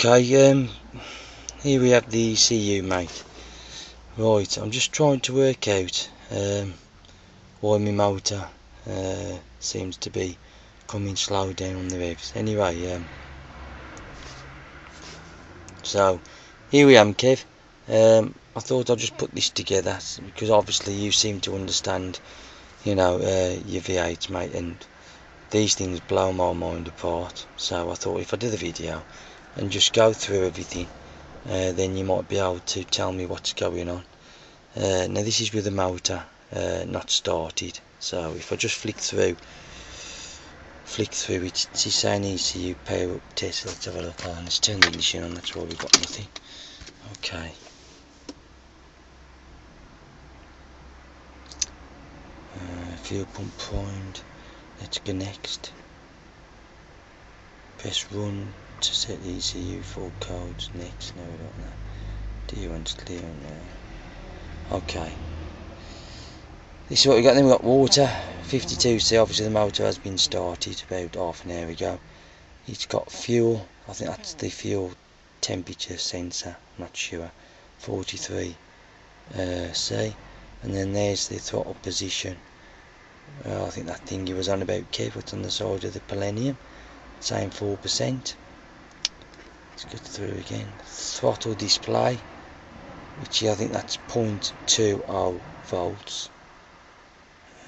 Okay, here we have the ECU, mate. Right, I'm just trying to work out why my motor seems to be coming slow down on the revs. Anyway, so here we am, Kev. I thought I'd just put this together because obviously you seem to understand, your V8, mate, and these things blow my mind apart. So I thought if I do the video and just go through everything, then you might be able to tell me what's going on. Now this is with the motor not started, so if I just flick through it's saying ECU power up test. Let's have a look. Oh, let's turn the ignition on, that's why we've got nothing. Okay. Fuel pump primed. Let's go next. Press run to set the ECU full codes. Next. No, we don't know. Do you want to clear on there? Okay. This is what we got. Then we got water 52C. Obviously the motor has been started about half an hour ago. It's got fuel. I think that's the fuel temperature sensor. I'm not sure. 43C. And then there's the throttle position. I think that thing you was on about, Kev, what's on the side of the Palladium, saying 4%. Let's go through again. Throttle display, which I think that's 0.20 volts.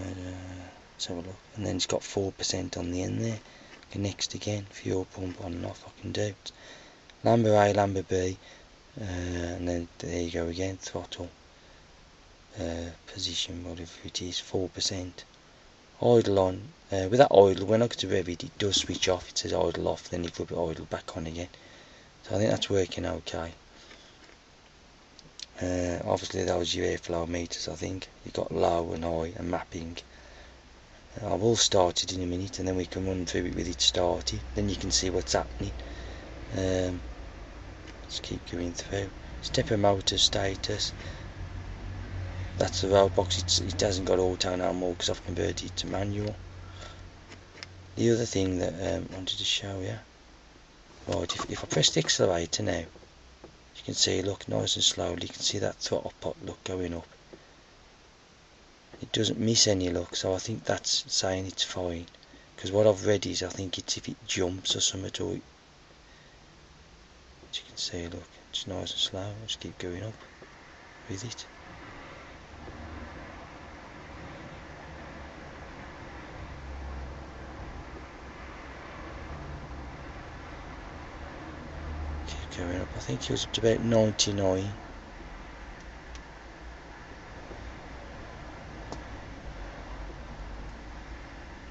Let's have a look. And then it's got 4% on the end there. Okay, next again, fuel pump on and off. I can do it. Lambda A, lambda B, and then there you go again. Throttle position, whatever it is, 4%. Idle on. With that idle, when I go to rev it, it does switch off. It says idle off, then you put the idle back on again. So I think that's working okay. Obviously those are your airflow meters. I think you've got low and high and mapping. I will start it in a minute and then we can run through it with it started, then you can see what's happening. Let's keep going through. Stepper motor status, that's the road box. It hasn't got auto no more because I've converted it to manual. The other thing that I wanted to show you, right, if I press the accelerator now, you can see, look, nice and slowly, you can see that throttle pot, look, going up. It doesn't miss any, look, so I think that's saying it's fine. Because what I've read is, I think it's if it jumps or something to it. As you can see, look, it's nice and slow. I'll just keep going up with it. Keep going up. I think it was up to about 99.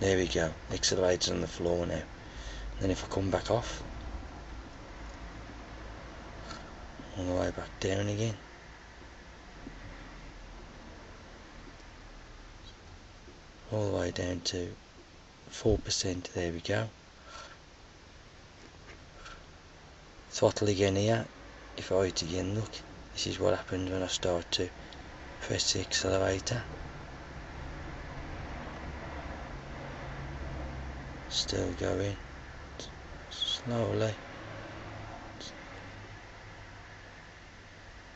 There we go, accelerator's on the floor now. And then if I come back off, all the way back down again. All the way down to 4%, there we go. Throttle again here. If I hit again, look, this is what happens when I start to press the accelerator. Still going slowly,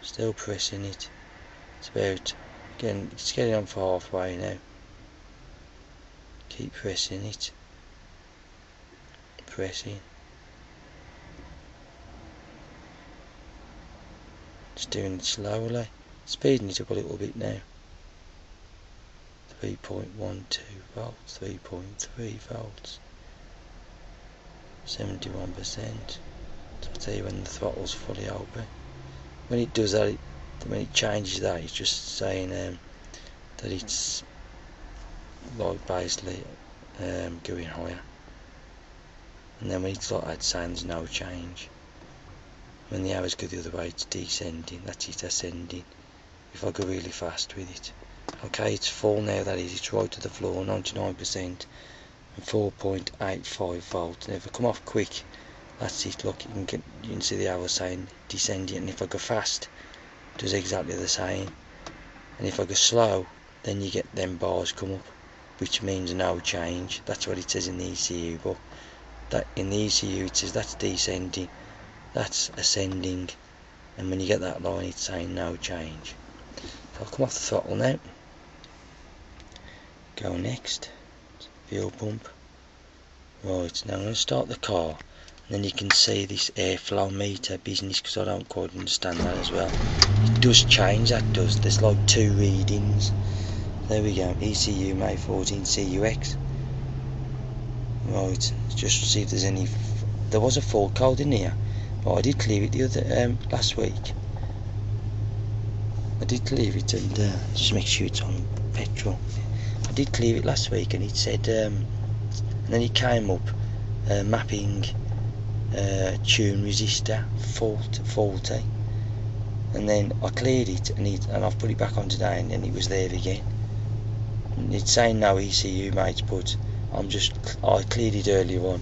still pressing it. It's about it's getting on for halfway now. Keep pressing it, pressing. Just doing it slowly, speeding it up a little bit now. 3.12 volts, 3.3 volts, 71%. So I'll tell you when the throttle's fully open. When it does that, when it changes that, it's just saying that it's like basically going higher. And then when it's like that, it's saying there's no change. When the arrows go the other way, it's descending. That's it, ascending. If I go really fast with it. Okay, it's full now, that is, it's right to the floor, 99%, and 4.85 volts. And if I come off quick, that's it, look, you can see the arrow saying descending, and if I go fast, it does exactly the same. And if I go slow, then you get them bars come up, which means no change. That's what it says in the ECU book. That in the ECU it says that's descending, that's ascending, and when you get that line it's saying no change. So I'll come off the throttle now, go next, fuel pump. Right, now I'm going to start the car, and then you can see this airflow meter business, because I don't quite understand that as well. It does change, that does, there's like 2 readings. There we go, ECU May 14 CUX. Right, just to see if there's any, there was a fault code in here, but I did clear it the other, last week. I did clear it, and just make sure it's on petrol. I did clear it last week, and it said, and then it came up, mapping tune resistor faulty, and then I cleared it, and I've put it back on today, and then it was there again. And it's saying no ECU, mate, but I cleared it earlier on,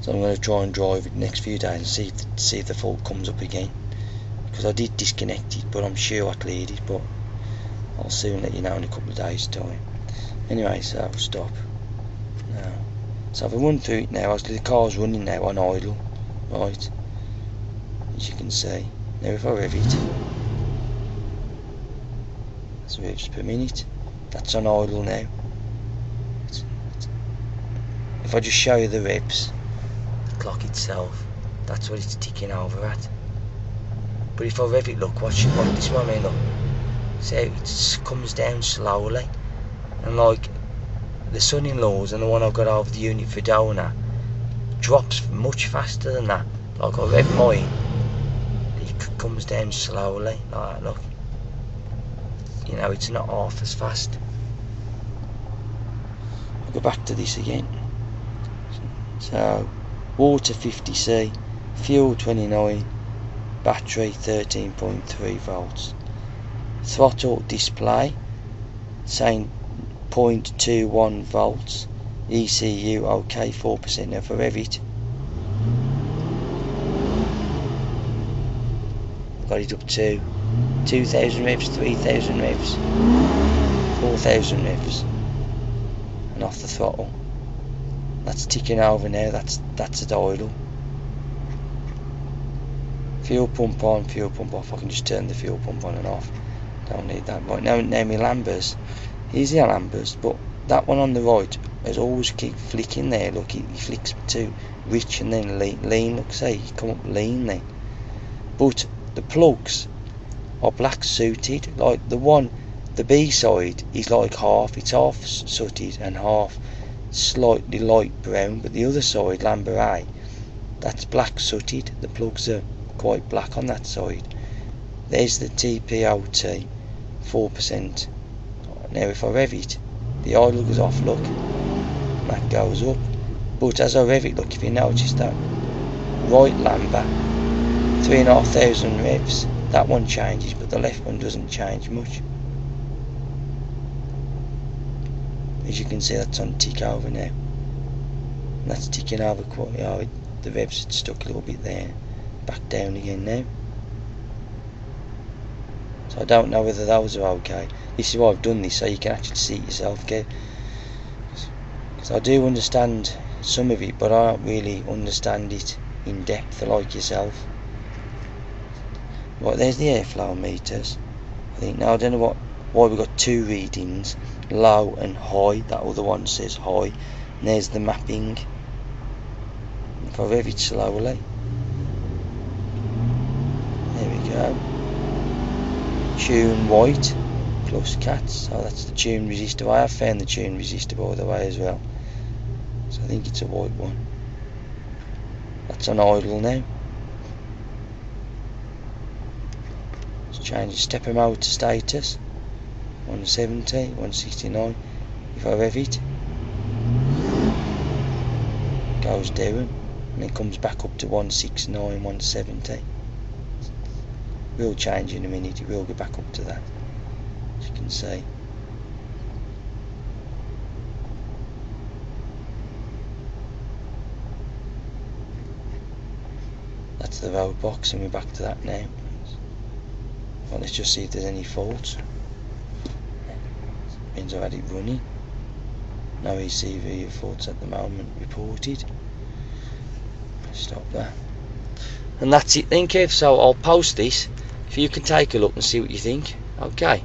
so I'm going to try and drive it the next few days and see if the fault comes up again, because I did disconnect it, but I'm sure I cleared it, but I'll soon let you know in a couple of days time. Anyway, so stop now. So if I run through it now, actually the car's running now on idle, right, as you can see. Now if I rev it, that's revs per minute, that's on idle now. If I just show you the revs, the clock itself, that's what it's ticking over at. But if I rev it, look, watch this is what I mean, look, see it comes down slowly, and like the son-in-laws and the one I've got over the unit for Dona drops much faster than that. Like I rev mine, it comes down slowly like that, look, you know, it's not half as fast. I'll go back to this again. So water 50C, fuel 29, battery 13.3 volts, throttle display saying 0.21 volts, ECU OK 4%. Now if I rev it, I've got it up to 2,000 revs, 3,000 revs, 4,000 revs, and off the throttle. That's ticking over now, that's at idle. Fuel pump on, fuel pump off. I can just turn the fuel pump on and off. Don't need that. Right, now my lambers. Here's the lambers, but that one on the right has always keep flicking there. Look, he flicks to rich and then lean. Look, say he come up lean then. But the plugs are black sooted. Like the B side is like half. It's half sooted and half slightly light brown. But the other side, lamber A, that's black sooted. The plugs are quite black on that side. There's the TPOT 4%. Now if I rev it, the idle goes off, look, that goes up. But as I rev it, look, if you notice that right lamber, 3,500 revs, that one changes, but the left one doesn't change much. As you can see, that's on tick over now. And that's ticking over quite hard. The revs had stuck a little bit there. Back down again now. So I don't know whether those are okay. This is why I've done this, so you can actually see it yourself, okay? Because I do understand some of it, but I don't really understand it in depth like yourself. Right, there's the airflow meters. I think now I don't know why we've got 2 readings, low and high. That other one says high. And there's the mapping. If I rev it slowly, there we go. Tune white plus cats, so that's the tune resistor. I have found the tune resistor by the way as well, so I think it's a white one. That's on idle now. Let's change the stepper motor status, 170, 169. If I rev it, it goes down and it comes back up to 169, 170. Will change in a minute, it will go back up to that, as you can see. That's the road box, and we're back to that now. Well, let's just see if there's any faults. Means I've had it running. No ECV faults at the moment reported. Stop that. And that's it then, Kev. So I'll post this if you can take a look and see what you think. Okay.